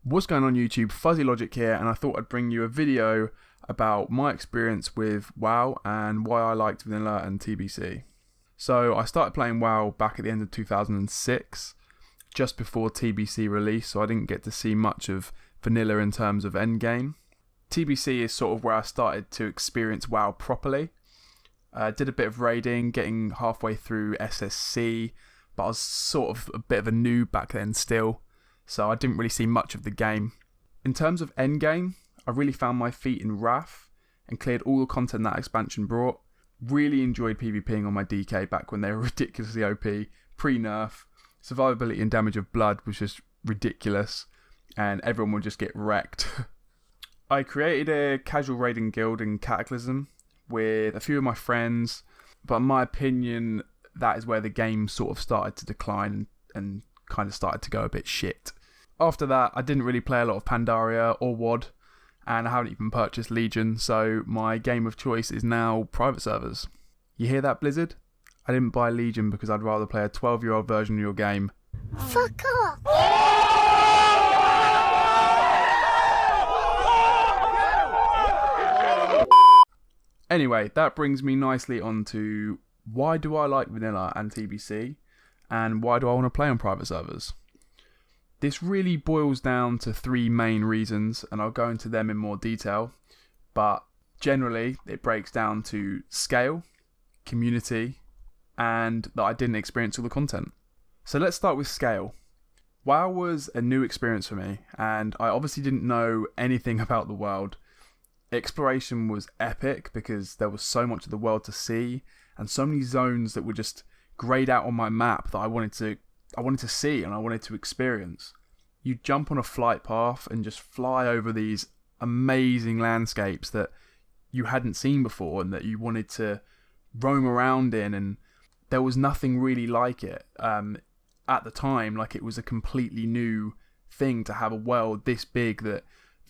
What's going on YouTube? FuzzyLogic here, and I thought I'd bring you a video about my experience with WoW and why I liked Vanilla and TBC. So I started playing WoW back at the end of 2006, just before TBC release, so I didn't get to see much of Vanilla in terms of endgame. TBC is sort of where I started to experience WoW properly. Did a bit of raiding, getting halfway through SSC, but I was sort of a bit of a noob back then still, so I didn't really see much of the game. In terms of endgame, I really found my feet in Wrath and cleared all the content that expansion brought. Really enjoyed PvPing on my DK back when they were ridiculously OP, pre-nerf. Survivability and damage of blood was just ridiculous, and everyone would just get wrecked. I created a casual raiding guild in Cataclysm with a few of my friends, but in my opinion, that is where the game sort of started to decline and kind of started to go a bit shit. After that, I didn't really play a lot of Pandaria or WoD, and I haven't even purchased Legion, so my game of choice is now private servers. You hear that, Blizzard? I didn't buy Legion because I'd rather play a 12-year-old version of your game. Fuck off! Anyway, that brings me nicely on to why do I like Vanilla and TBC, and why do I want to play on private servers? This really boils down to three main reasons, and I'll go into them in more detail, but generally it breaks down to scale, community, and that I didn't experience all the content. So let's start with scale. WoW was a new experience for me, and I obviously didn't know anything about the world. Exploration was epic because there was so much of the world to see, and so many zones that were just grayed out on my map that I wanted to see and I wanted to experience. You'd jump on a flight path and just fly over these amazing landscapes that you hadn't seen before and that you wanted to roam around in, and there was nothing really like it at the time. Like, it was a completely new thing to have a world this big that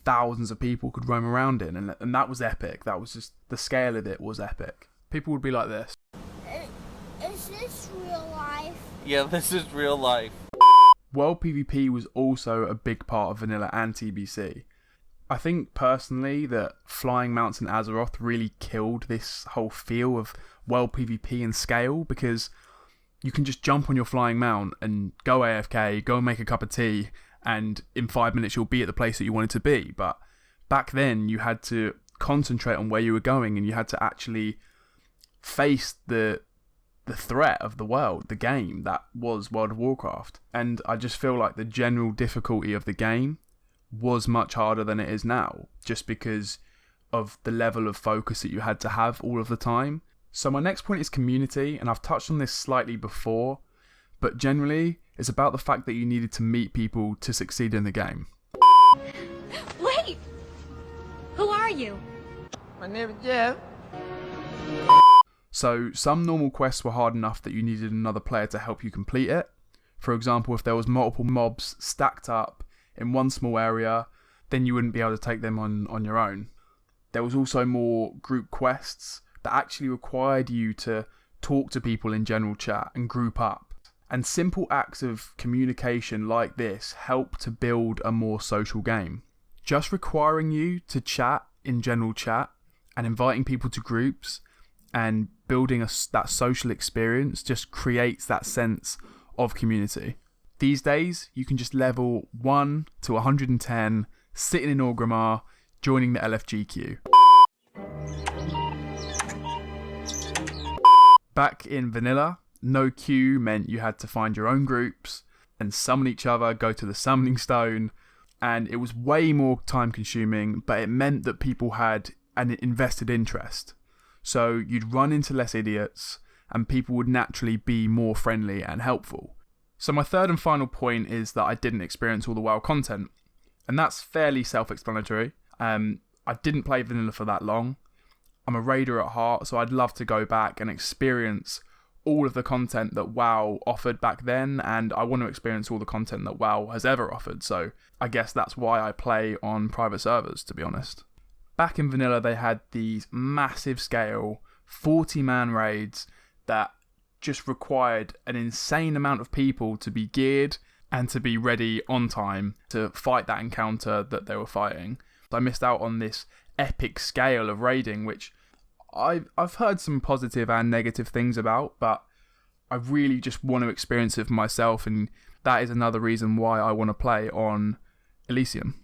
thousands of people could roam around in, and that was epic. That was just, the scale of it was epic. People would be like this. Is this real life? Yeah, this is real life. World PvP was also a big part of Vanilla and TBC. I think personally that flying mounts in Azeroth really killed this whole feel of world PvP and scale, because you can just jump on your flying mount and go AFK, go and make a cup of tea, and in 5 minutes you'll be at the place that you wanted to be. But back then you had to concentrate on where you were going, and you had to actually face the threat of the world, the game that was World of Warcraft. And I just feel like the general difficulty of the game was much harder than it is now, just because of the level of focus that you had to have all of the time. So my next point is community, and I've touched on this slightly before, but generally it's about the fact that you needed to meet people to succeed in the game. Wait! Who are you? My name is Jeff. So some normal quests were hard enough that you needed another player to help you complete it. For example, if there was multiple mobs stacked up in one small area, then you wouldn't be able to take them on your own. There was also more group quests that actually required you to talk to people in general chat and group up. And simple acts of communication like this help to build a more social game. Just requiring you to chat in general chat and inviting people to groups and building that social experience just creates that sense of community. These days, you can just level 1 to 110, sitting in Orgrimmar, joining the LFG queue. Back in Vanilla, no queue meant you had to find your own groups and summon each other, go to the summoning stone, and it was way more time consuming, but it meant that people had an invested interest. So you'd run into less idiots, and people would naturally be more friendly and helpful. So my third and final point is that I didn't experience all the WoW content, and that's fairly self-explanatory. I didn't play Vanilla for that long. I'm a raider at heart, so I'd love to go back and experience all of the content that WoW offered back then, and I want to experience all the content that WoW has ever offered, so I guess that's why I play on private servers, to be honest. Back in Vanilla, they had these massive scale 40-man raids that just required an insane amount of people to be geared and to be ready on time to fight that encounter that they were fighting. I missed out on this epic scale of raiding, which I've heard some positive and negative things about, but I really just want to experience it for myself, and that is another reason why I want to play on Elysium.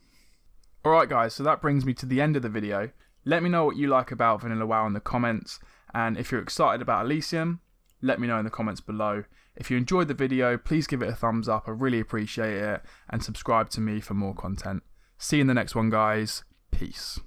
Alright guys, so that brings me to the end of the video. Let me know what you like about Vanilla WoW in the comments, and if you're excited about Elysium, let me know in the comments below. If you enjoyed the video, please give it a thumbs up, I really appreciate it, and subscribe to me for more content. See you in the next one guys, peace.